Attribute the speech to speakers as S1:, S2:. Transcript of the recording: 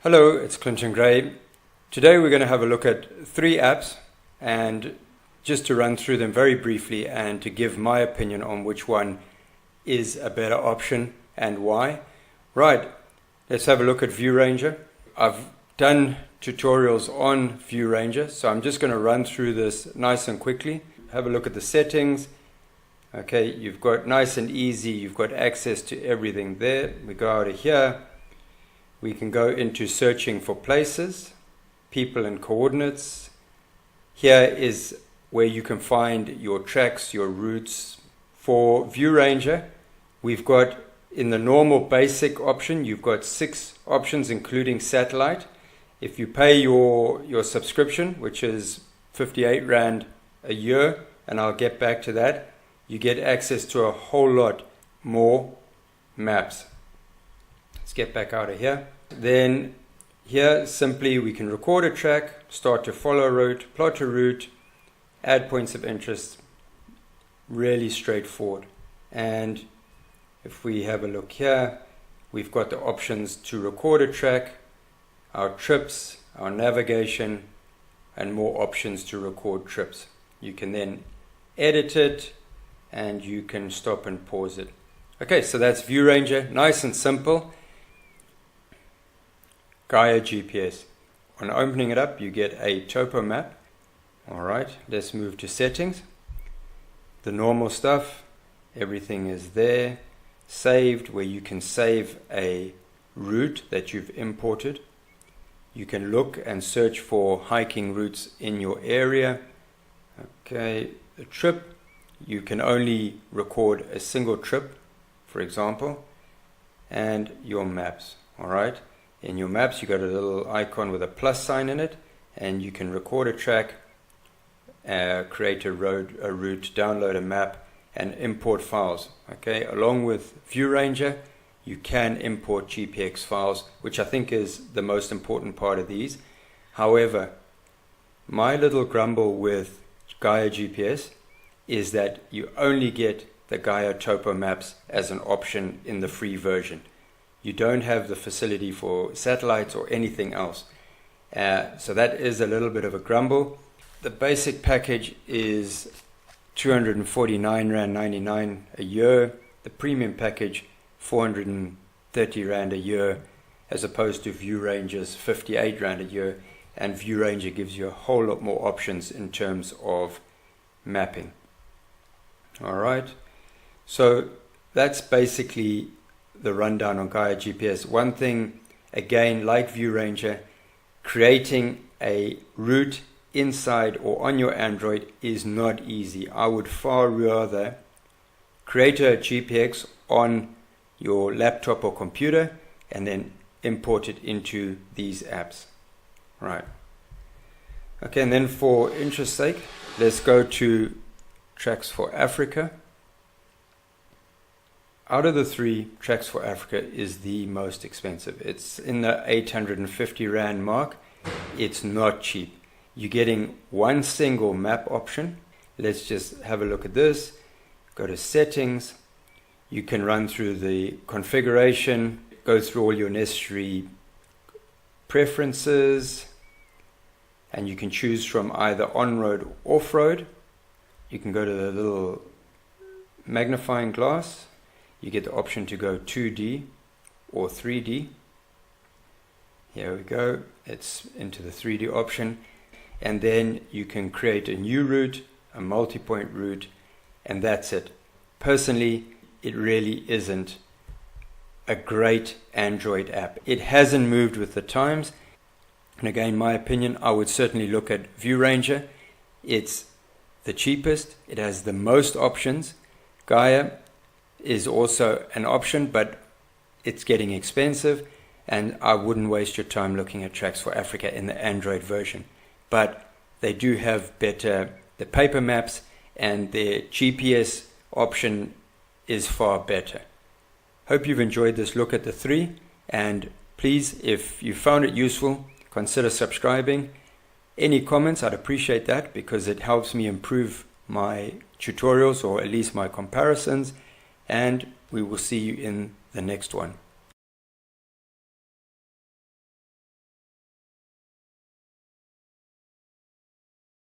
S1: Hello, it's Clinton Gray. Today we're going to have a look at 3 apps, and just to run through them very briefly and to give my opinion on which one is a better option and why. Right, let's have a look at Viewranger. I've done tutorials on Viewranger, so I'm just going to run through this nice and quickly. Have a look at the settings. Okay, you've got nice and easy, you've got access to everything there. We go out of here. We can go into searching for places, people and coordinates. Here is where you can find your tracks, your routes. For Viewranger, we've got in the normal basic option, you've got 6 options including satellite. If you pay your subscription, which is 58 Rand a year, and I'll get back to that, you get access to a whole lot more maps. Let's get back out of here. Then here simply we can record a track, start to follow a route, plot a route, add points of interest. Really straightforward. And if we have a look here, we've got the options to record a track, our trips, our navigation, and more options to record trips. You can then edit it and you can stop and pause it. Okay, so that's Viewranger, nice and simple. Gaia GPS. On opening it up, you get a topo map. Alright, let's move to settings. The normal stuff, everything is there. Saved, where you can save a route that you've imported. You can look and search for hiking routes in your area. Okay, the trip, you can only record a single trip, for example. And your maps, alright. In your maps, you got a little icon with a plus sign in it, and you can record a track, create a route, download a map, and import files. Okay, along with Viewranger, you can import GPX files, which I think is the most important part of these. However, my little grumble with Gaia GPS is that you only get the Gaia topo maps as an option in the free version. You don't have the facility for satellites or anything else. So that is a little bit of a grumble. The basic package is 249 Rand 99 a year. The premium package 430 Rand a year, as opposed to Viewranger's 58 Rand a year. And Viewranger gives you a whole lot more options in terms of mapping. Alright, so that's basically the rundown on Gaia GPS. One thing, again, like Viewranger, creating a route inside or on your Android is not easy. I would far rather create a GPX on your laptop or computer and then import it into these apps. Right. Okay, and then for interest's sake, let's go to Tracks4Africa. Out of the 3, Tracks4Africa is the most expensive. It's in the 850 Rand mark. It's not cheap. You're getting one single map option. Let's just have a look at this. Go to settings. You can run through the configuration, go through all your necessary preferences, and you can choose from either on-road or off-road. You can go to the little magnifying glass. You get the option to go 2D or 3D. Here we go. It's into the 3D option. And then you can create a new route, a multi-point route, and that's it. Personally, it really isn't a great Android app. It hasn't moved with the times. And again, my opinion, I would certainly look at Viewranger. It's the cheapest. It has the most options. Gaia is also an option, but it's getting expensive, and I wouldn't waste your time looking at Tracks4Africa in the Android version. But they do have better the paper maps, and their GPS option is far better. Hope you've enjoyed this look at the 3, and please, if you found it useful, consider subscribing. Any comments, I'd appreciate that, because it helps me improve my tutorials, or at least my comparisons. And we will see you in the next one.